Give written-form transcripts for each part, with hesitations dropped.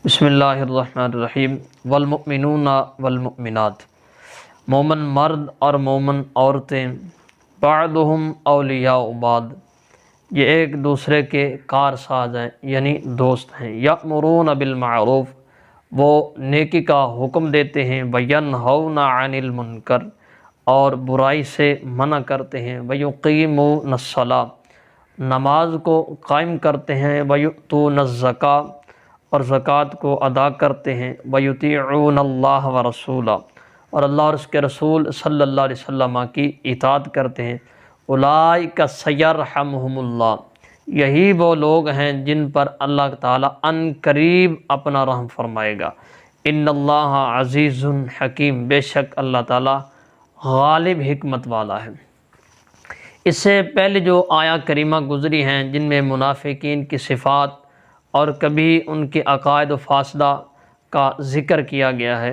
بسم اللہ الرحمن الرحیم والمؤمنون والمؤمنات، مومن مرد اور مومن عورتیں بعضهم اولیاء بعض، یہ ایک دوسرے کے کارساز ہیں یعنی دوست ہیں۔ یأمرون بالمعروف، وہ نیکی کا حکم دیتے ہیں، وینہون عن المنکر، اور برائی سے منع کرتے ہیں، ویقیمون الصلاۃ، نماز کو قائم کرتے ہیں، ویؤتون الزکاۃ، اور زکوٰۃ کو ادا کرتے ہیں، ویطیعون اللہ ورسولہ، اور اللہ اور اس کے رسول صلی اللہ علیہ وسلم کی اطاعت کرتے ہیں۔ اولئک سیرحمہم اللہ، یہی وہ لوگ ہیں جن پر اللہ تعالیٰ ان قریب اپنا رحم فرمائے گا۔ ان اللہ عزیز حکیم، بے شک اللہ تعالیٰ غالب حکمت والا ہے۔ اس سے پہلے جو آیا کریمہ گزری ہیں جن میں منافقین کی صفات اور کبھی ان کے عقائد و فاسدہ کا ذکر کیا گیا ہے،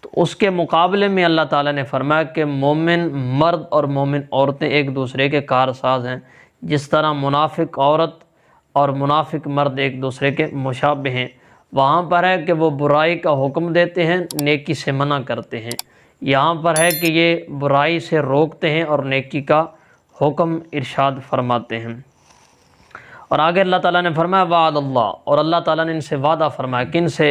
تو اس کے مقابلے میں اللہ تعالیٰ نے فرمایا کہ مومن مرد اور مومن عورتیں ایک دوسرے کے کارساز ہیں، جس طرح منافق عورت اور منافق مرد ایک دوسرے کے مشابہ ہیں۔ وہاں پر ہے کہ وہ برائی کا حکم دیتے ہیں، نیکی سے منع کرتے ہیں، یہاں پر ہے کہ یہ برائی سے روکتے ہیں اور نیکی کا حکم ارشاد فرماتے ہیں۔ اور آگے اللہ تعالیٰ نے فرمایا وعد اللہ، اور اللہ تعالیٰ نے ان سے وعدہ فرمایا، کن سے؟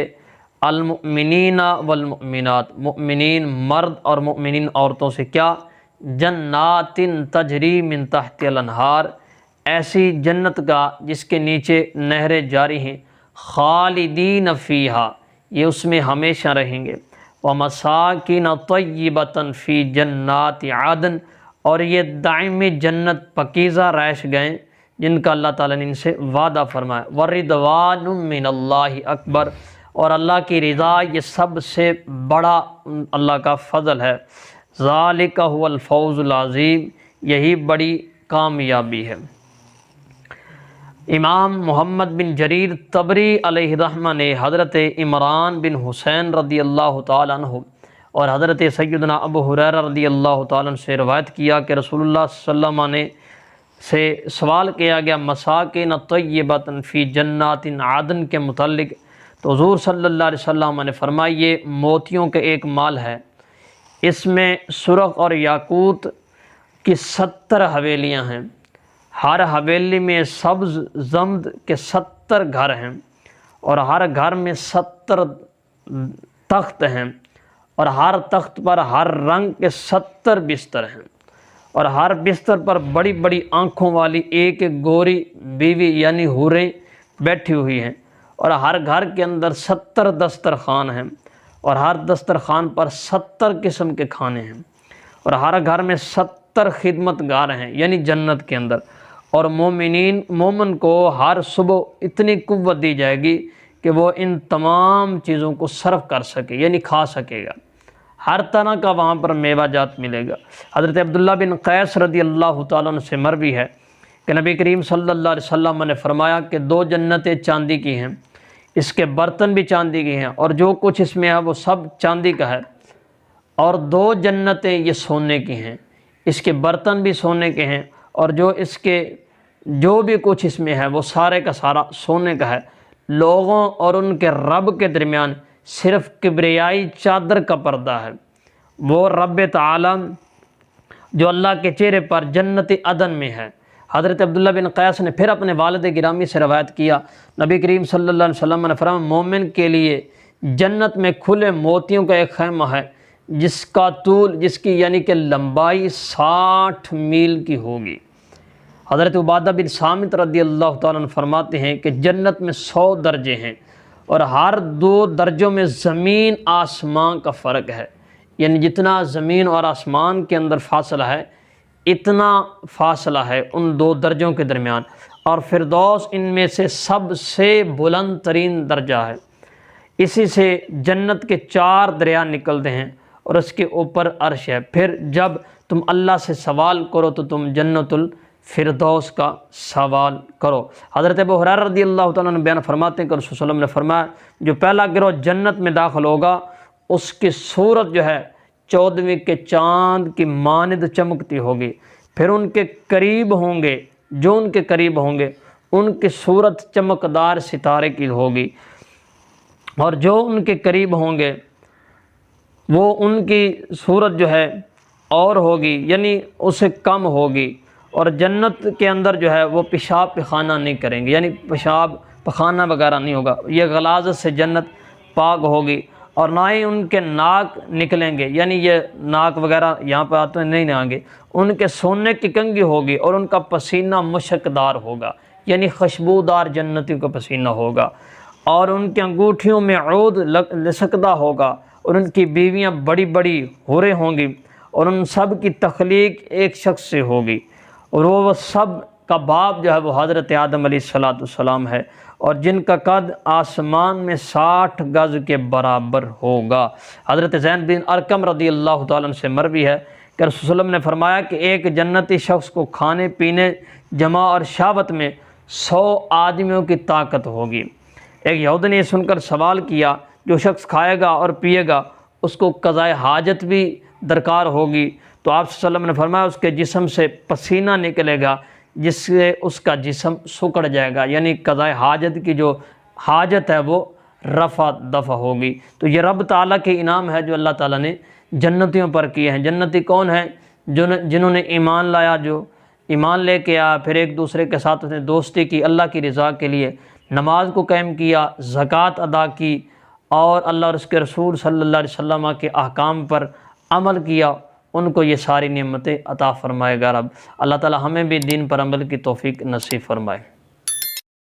المؤمنین والمؤمنات، مؤمنین مرد اور مؤمنین عورتوں سے، کیا؟ جنات تجری من تحت الانہار، ایسی جنت کا جس کے نیچے نہریں جاری ہیں، خالدین فیہا، یہ اس میں ہمیشہ رہیں گے، ومساکن طیبۃ فی جنات عدن، اور یہ دائمی جنت پکیزہ رہائش گئے جن کا اللہ تعالیٰ نے ان سے وعدہ فرمایا۔ وَرِضْوَانٌ مِّنَ اللَّهِ اکبر، اور اللہ کی رضا یہ سب سے بڑا اللہ کا فضل ہے۔ ذَلِكَ هُوَ الْفَوْزُ الْعَظِيمُ، یہی بڑی کامیابی ہے۔ امام محمد بن جریر طبری علیہ الرحمہ نے حضرت عمران بن حسین رضی اللہ تعالیٰ عنہ اور حضرت سیدنا ابو ہریرہ رضی اللہ تعالیٰ عنہ سے روایت کیا کہ رسول اللہ صلی اللہ علیہ وسلم نے سے سوال کیا گیا مساکن طیبۃ فی جنات عدن کے متعلق، تو حضور صلی اللہ علیہ وسلم نے فرمایا یہ موتیوں کے ایک مال ہے، اس میں سرخ اور یاقوت کی 70 حویلیاں ہیں، ہر حویلی میں سبز زمد کے 70 گھر ہیں، اور ہر گھر میں 70 تخت ہیں، اور ہر تخت پر ہر رنگ کے 70 بستر ہیں، اور ہر بستر پر بڑی بڑی آنکھوں والی ایک ایک گوری بیوی یعنی حوریں بیٹھی ہوئی ہیں، اور ہر گھر کے اندر 70 دسترخوان ہیں، اور ہر دسترخوان پر 70 قسم کے کھانے ہیں، اور ہر گھر میں 70 خدمت گار ہیں یعنی جنت کے اندر، اور مومن کو ہر صبح اتنی قوت دی جائے گی کہ وہ ان تمام چیزوں کو صرف کر سکے یعنی کھا سکے گا، ہر طرح کا وہاں پر میوہ جات ملے گا۔ حضرت عبداللہ بن قیس رضی اللہ تعالیٰ عنہ سے مروی ہے کہ نبی کریم صلی اللہ علیہ وسلم نے فرمایا کہ 2 جنتیں چاندی کی ہیں، اس کے برتن بھی چاندی کے ہیں، اور جو کچھ اس میں ہے وہ سب چاندی کا ہے، اور 2 جنتیں یہ سونے کی ہیں، اس کے برتن بھی سونے کے ہیں، اور جو بھی کچھ اس میں ہے وہ سارے کا سارا سونے کا ہے۔ لوگوں اور ان کے رب کے درمیان صرف کبریائی چادر کا پردہ ہے، وہ رب تعالیٰ جو اللہ کے چہرے پر جنت عدن میں ہے۔ حضرت عبداللہ بن قیس نے پھر اپنے والد گرامی سے روایت کیا، نبی کریم صلی اللہ علیہ وسلم نے فرمایا مومن کے لیے جنت میں کھلے موتیوں کا ایک خیمہ ہے جس کا طول، جس کی یعنی کہ لمبائی 60 میل کی ہوگی۔ حضرت عبادہ بن صامت رضی اللہ تعالیٰ عنہ فرماتے ہیں کہ جنت میں 100 درجے ہیں، اور ہر 2 درجوں میں زمین آسمان کا فرق ہے، یعنی جتنا زمین اور آسمان کے اندر فاصلہ ہے اتنا فاصلہ ہے ان 2 درجوں کے درمیان، اور فردوس ان میں سے سب سے بلند ترین درجہ ہے، اسی سے جنت کے 4 دریا نکلتے ہیں، اور اس کے اوپر عرش ہے، پھر جب تم اللہ سے سوال کرو تو تم جنت الفردوس کا سوال کرو۔ حضرت ابو ہریرہ رضی اللہ تعالیٰ عنہ بیان فرماتے ہیں کہ رسول صلی اللہ علیہ وسلم نے فرمایا جو پہلا گروہ جنت میں داخل ہوگا اس کی صورت جو ہے 14ویں کے چاند کی مانند چمکتی ہوگی، پھر ان کے قریب ہوں گے، جو ان کے قریب ہوں گے ان کی صورت چمکدار ستارے کی ہوگی، اور جو ان کے قریب ہوں گے وہ ان کی صورت جو ہے اور ہوگی، یعنی اسے کم ہوگی، اور جنت کے اندر جو ہے وہ پیشاب پخانہ نہیں کریں گے، یعنی پیشاب پخانہ وغیرہ نہیں ہوگا، یہ غلاظت سے جنت پاک ہوگی، اور نہ ہی ان کے ناک نکلیں گے، یعنی یہ ناک وغیرہ یہاں پہ آتے نہیں آئیں گے، ان کے سونے کی کنگھی ہوگی، اور ان کا پسینہ مشکدار ہوگا، یعنی خوشبودار جنتیوں کا پسینہ ہوگا، اور ان کے انگوٹھیوں میں عود لسکدہ ہوگا، اور ان کی بیویاں بڑی بڑی حوریں ہوں گی، اور ان سب کی تخلیق ایک شخص سے ہوگی، اور وہ سب کا باپ جو ہے وہ حضرت آدم علیہ السلام ہے، اور جن کا قد آسمان میں 60 گز کے برابر ہوگا۔ حضرت زید بن ارقم رضی اللہ تعالیٰ عنہ سے مروی ہے کہ رسول صلی اللہ علیہ وسلم نے فرمایا کہ ایک جنتی شخص کو کھانے پینے جمع اور شہوت میں 100 آدمیوں کی طاقت ہوگی۔ ایک یہودی نے یہ سن کر سوال کیا، جو شخص کھائے گا اور پیے گا اس کو قضاء حاجت بھی درکار ہوگی؟ تو آپ صلی اللہ علیہ وسلم نے فرمایا اس کے جسم سے پسینہ نکلے گا جس سے اس کا جسم سکڑ جائے گا، یعنی قضاء حاجت کی جو حاجت ہے وہ رفع دفع ہوگی۔ تو یہ رب تعالیٰ کے انعام ہے جو اللہ تعالیٰ نے جنتیوں پر کیے ہیں۔ جنتی کون ہیں؟ جنہوں نے ایمان لایا، جو ایمان لے کے آیا، پھر ایک دوسرے کے ساتھ اس نے دوستی کی اللہ کی رضا کے لیے، نماز کو قائم کیا، زکوٰۃ ادا کی، اور اللہ اور اس کے رسول صلی اللہ علیہ وسلم کے احکام پر عمل کیا، ان کو یہ ساری نعمتیں عطا فرمائے گا رب۔ اللہ تعالی ہمیں بھی دین پر عمل کی توفیق نصیب فرمائے۔